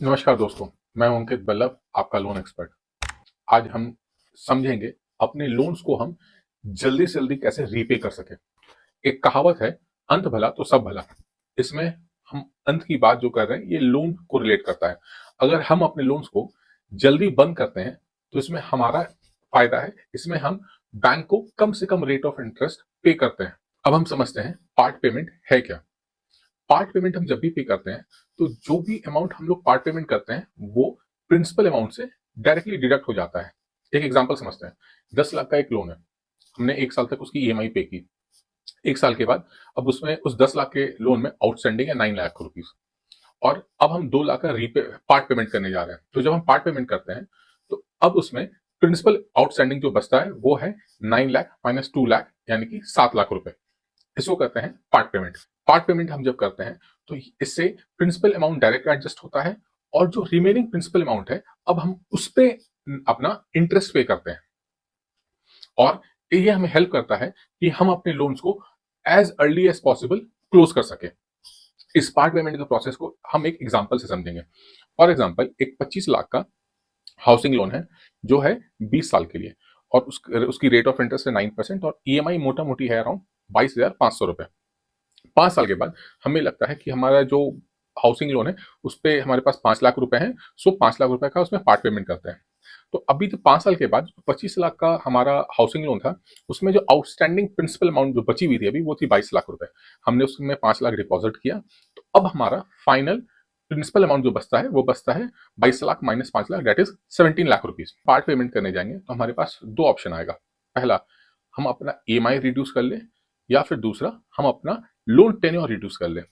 नमस्कार दोस्तों, मैं हूं अंकित बल्लभ, आपका लोन एक्सपर्ट। आज हम समझेंगे अपने लोन्स को हम जल्दी से जल्दी कैसे रीपे कर सके। एक कहावत है, अंत भला तो सब भला। इसमें हम अंत की बात जो कर रहे हैं ये लोन को रिलेट करता है। अगर हम अपने लोन्स को जल्दी बंद करते हैं तो इसमें हमारा फायदा है। इसमें हम बैंक को कम से कम रेट ऑफ इंटरेस्ट पे करते हैं। अब हम समझते हैं पार्ट पेमेंट है क्या। पार्ट पेमेंट हम जब भी पे करते हैं तो जो भी अमाउंट हम लोग पार्ट पेमेंट करते हैं वो प्रिंसिपल अमाउंट से डायरेक्टली डिडक्ट हो जाता है। एक एग्जांपल समझते हैं। 10 लाख का एक लोन है, हमने 1 साल तक उसकी ईएमआई पे की। 1 साल के बाद अब उसमें उस 10 लाख के लोन में आउटस्टैंडिंग है 9 लाख रुपीज, और अब हम 2 लाख का रीपे पार्ट पेमेंट करने जा रहे हैं। तो जब हम पार्ट पेमेंट करते हैं तो अब उसमें प्रिंसिपल आउटस्टैंडिंग जो बचता है वो है 9 लाख माइनस 2 लाख, यानी कि 7 लाख रुपए। इसको कहते हैं पार्ट पेमेंट। पार्ट पेमेंट हम जब करते हैं तो इससे प्रिंसिपल अमाउंट डायरेक्ट एडजस्ट होता है, और जो रिमेनिंग प्रिंसिपल अमाउंट है अब हम उस पे अपना इंटरेस्ट पे करते हैं। और ये हमें हेल्प करता है कि हम अपने लोन्स को as early as possible close कर सके। इस पार्ट पेमेंट के प्रोसेस को हम एक एग्जांपल से समझेंगे। फॉर एग्जांपल, एक 25 लाख का हाउसिंग लोन है जो है 20 साल के लिए, और उसकी रेट ऑफ इंटरेस्ट है 9%, और ईएमआई मोटा मोटी है अराउंड 22,500 रुपए। 5 साल के बाद हमें लगता है कि हमारा जो हाउसिंग लोन है उस पे हमारे पास 5 लाख रुपए हैं, सो 5 लाख रुपए का उसमें पार्ट पेमेंट करते हैं। तो अभी तो 5 साल के बाद 25 लाख का हमारा हाउसिंग लोन था, उसमें जो आउटस्टैंडिंग प्रिंसिपल अमाउंट जो बची हुई थी अभी वो थी 22 लाख रुपए। हमने उसमें 5 लाख डिपॉजिट किया, तो अब हमारा फाइनल प्रिंसिपल अमाउंट जो बचता है वो बचता है 22 lakh minus 5 lakh, that is 17 lakh rupees. Part payment करने जाएंगे तो हमारे पास दो ऑप्शन आएगा। पहला, हम अपना ईएमआई रिड्यूस कर ले, या फिर दूसरा हम अपना लोन टेन्योर रिड्यूस कर ले।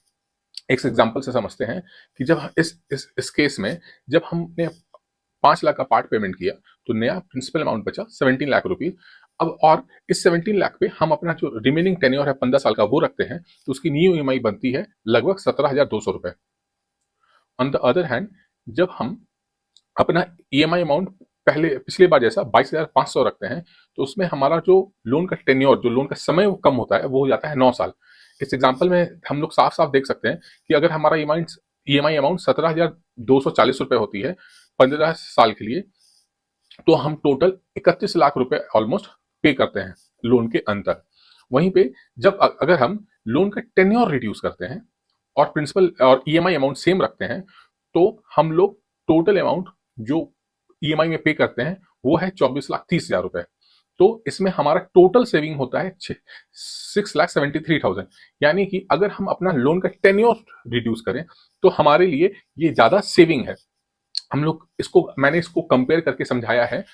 एक एग्जांपल से समझते हैं कि जब इस केस में जब हमने 5 लाख का पार्ट पेमेंट किया तो नया प्रिंसिपल अमाउंट बचा 17 लाख रुपीज। अब और इस 17 लाख पे हम अपना जो रिमेनिंग टेन्योर है 15 साल का वो रखते हैं, तो उसकी न्यू ईएमआई बनती है लगभग 17,200 रुपए। ऑन द अदर हैंड, जब हम अपना ईएमआई अमाउंट पहले पिछली बार जैसा 22,500 रखते हैं, तो उसमें हमारा जो लोन का टेन्योर, जो लोन का समय वो कम होता है, वो हो जाता है 9 साल। इस एग्जाम्पल में हम लोग साफ साफ देख सकते हैं कि अगर हमारा ईएमआई अमाउंट 17,240 रुपए होती है 15 साल के लिए, तो हम टोटल 31 लाख रुपए ऑलमोस्ट पे करते हैं लोन के अंतर। वहीं पे जब अगर हम लोन का टेन्योर रिड्यूस करते हैं और प्रिंसिपल और ईएमआई अमाउंट सेम रखते हैं, तो हम लोग टोटल अमाउंट जो ईएमआई में पे करते हैं वो है 24,30,000 रुपए। तो इसमें हमारा टोटल सेविंग होता है 6,73,000। यानी कि अगर हम अपना लोन का टेन्योर रिड्यूस करें तो हमारे लिए ये ज्यादा सेविंग है। हम लोग इसको मैंने इसको कंपेयर करके समझाया है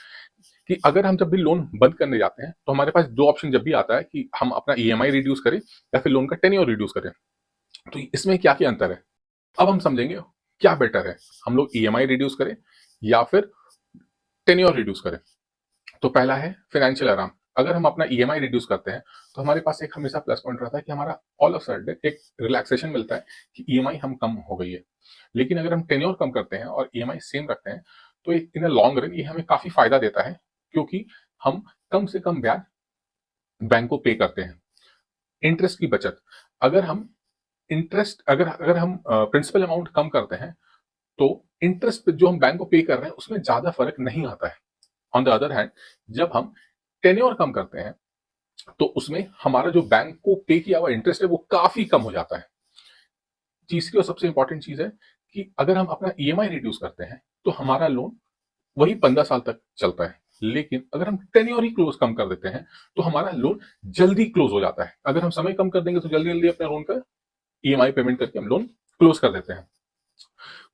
कि अगर हम जब भी लोन बंद करने जाते हैं तो हमारे पास दो ऑप्शन जब भी आता है कि हम अपना ईएमआई रिड्यूस करें या फिर लोन का टेन्योर रिड्यूस करें। तो इसमें क्या क्या अंतर है, अब हम समझेंगे क्या बेटर है, हम लोग ईएमआई रिड्यूस करें या फिर टेन्योर रिड्यूस करें। तो पहला है फाइनेंशियल आराम। अगर हम अपना ईएमआई रिड्यूस करते हैं तो हमारे पास एक हमेशा प्लस पॉइंट रहता है कि हमारा ऑल ऑफ सडन एक रिलैक्सेशन मिलता है कि ईएमआई हम कम हो गई है। लेकिन अगर हम टेन्योर कम करते हैं और ईएमआई सेम रखते हैं तो इन अ लॉन्ग रन ये हमें काफी फायदा देता है, क्योंकि हम कम से कम ब्याज बैंक को पे करते हैं। इंटरेस्ट की बचत, अगर हम इंटरेस्ट अगर अगर हम प्रिंसिपल अमाउंट कम करते हैं तो इंटरेस्ट जो हम बैंक को पे कर रहे हैं उसमें ज्यादा फर्क नहीं आता है। ऑन द अदर हैंड, जब हम टेन्योर कम करते हैं तो उसमें हमारा जो बैंक को पे किया हुआ इंटरेस्ट है वो काफी कम हो जाता है। तीसरी और सबसे इंपॉर्टेंट चीज है कि अगर हम अपना ईएमआई रिड्यूस करते हैं तो हमारा लोन वही 15 साल तक चलता है। लेकिन अगर हम टेन्योर ही क्लोज कम कर देते हैं तो हमारा लोन जल्दी क्लोज हो जाता है। अगर हम समय कम कर देंगे तो जल्दी जल्दी अपने लोन का ईएमआई पेमेंट करके हम लोन क्लोज कर देते हैं।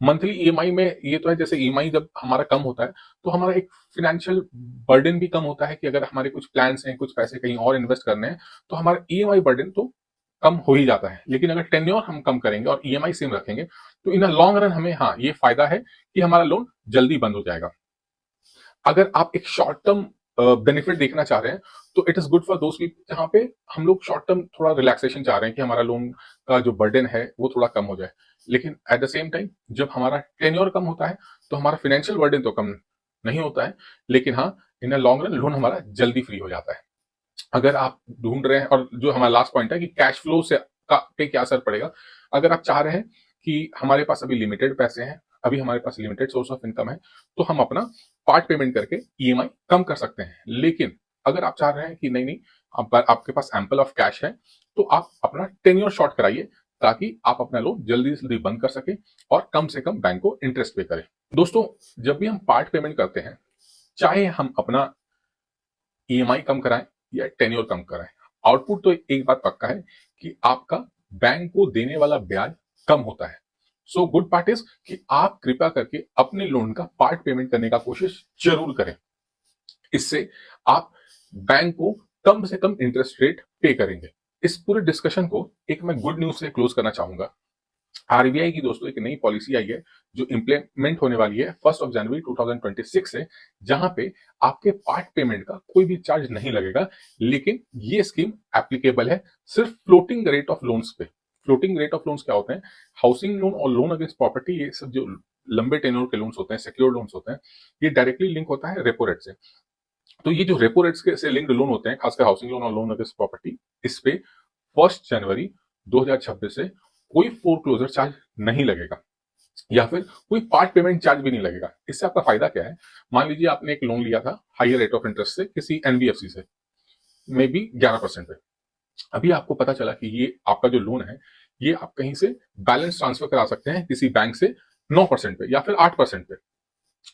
मंथली ईएमआई में ये तो है, जैसे ईएमआई जब हमारा कम होता है तो हमारा एक फाइनेंशियल बर्डन भी कम होता है कि अगर हमारे कुछ प्लान्स हैं, कुछ पैसे कहीं और इन्वेस्ट करने हैं, तो हमारा ईएमआई बर्डन तो कम हो ही जाता है। लेकिन अगर टेन्योर हम कम करेंगे और ईएमआई सेम रखेंगे तो इन लॉन्ग रन हमें हाँ ये फायदा है कि हमारा लोन जल्दी बंद हो जाएगा। अगर आप एक शॉर्ट टर्म बेनिफिट देखना चाह रहे हैं तो इट इज गुड फॉर दोस्त पीपल जहाँ पे हम लोग शॉर्ट टर्म थोड़ा रिलैक्सेशन चाह रहे हैं कि हमारा लोन का जो बर्डन है वो थोड़ा कम हो जाए। लेकिन एट द सेम टाइम जब हमारा टेन्योर कम होता है तो हमारा फाइनेंशियल बर्डन तो कम नहीं होता है, लेकिन हाँ इन लॉन्ग रन लोन हमारा जल्दी फ्री हो जाता है। अगर आप ढूंढ रहे हैं, और जो हमारा लास्ट पॉइंट है कि कैश फ्लो से पे क्या असर पड़ेगा, अगर आप चाह रहे हैं कि हमारे पास अभी लिमिटेड पैसे हैं, अभी हमारे पास लिमिटेड सोर्स ऑफ इनकम है, तो हम अपना पार्ट पेमेंट करके ईएमआई कम कर सकते हैं। लेकिन अगर आप चाह रहे हैं कि नहीं नहीं, आपके पास एम्पल ऑफ कैश है, तो आप अपना टेन्योर शॉर्ट कराइए, ताकि आप अपना लोन जल्दी से जल्दी बंद कर सके और कम से कम बैंक को इंटरेस्ट पे करें। दोस्तों, जब भी हम पार्ट पेमेंट करते हैं, चाहे हम अपना ईएमआई कम कराएं या टेन्योर कम कराएं, आउटपुट तो एक बात पक्का है कि आपका बैंक को देने वाला ब्याज कम होता है। सो गुड पार्ट इज कि आप कृपया करके अपने लोन का पार्ट पेमेंट करने का कोशिश जरूर करें। इससे आप बैंक को कम से कम इंटरेस्ट रेट पे करेंगे। इस पूरे डिस्कशन को एक मैं गुड न्यूज से क्लोज करना चाहूंगा। आरबीआई की दोस्तों एक नई पॉलिसी आई है जो इंप्लीमेंट होने वाली है 1 जनवरी 2026 से, जहां पे आपके पार्ट पेमेंट का कोई भी चार्ज नहीं लगेगा। लेकिन ये स्कीम एप्लीकेबल है सिर्फ फ्लोटिंग रेट ऑफ लोन्स पे। फ्लोटिंग रेट ऑफ लोन्स क्या होते हैं? हाउसिंग लोन और लोन अगेंस्ट प्रॉपर्टी, ये सब जो लंबे टेन्योर के लोन्स होते हैं, सिक्योर्ड लोन्स होते हैं, ये डायरेक्टली लिंक होता है रेपो रेट से। तो ये जो रेपो रेट से लिंक्ड लोन होते हैं, खासकर हाउसिंग लोन और लोन अगेंस्ट प्रॉपर्टी, इस पे 1 जनवरी 2026 से कोई फोरक्लोजर चार्ज नहीं लगेगा, या फिर कोई पार्ट पेमेंट चार्ज भी नहीं लगेगा। इससे आपका फायदा क्या है? मान लीजिए आपने एक लोन लिया था हायर रेट ऑफ इंटरेस्ट से किसी एनबीएफसी से, मे बी 11% पे। अभी आपको पता चला कि ये आपका जो लोन है, ये आप कहीं से बैलेंस ट्रांसफर करा सकते हैं किसी बैंक से 9% पे या फिर 8% पे।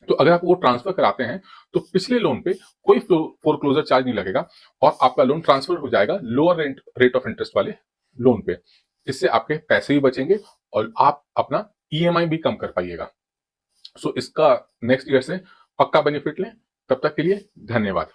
तो अगर आप वो ट्रांसफर कराते हैं, तो पिछले लोन पे कोई फोरक्लोजर चार्ज नहीं लगेगा और आपका लोन ट्रांसफर हो जाएगा लोअर रेट ऑफ इंटरेस्ट वाले लोन पे। इससे आपके पैसे भी बचेंगे और आप अपना ईएमआई भी कम कर पाइएगा। सो इसका नेक्स्ट ईयर से पक्का बेनिफिट लें। तब तक के लिए धन्यवाद।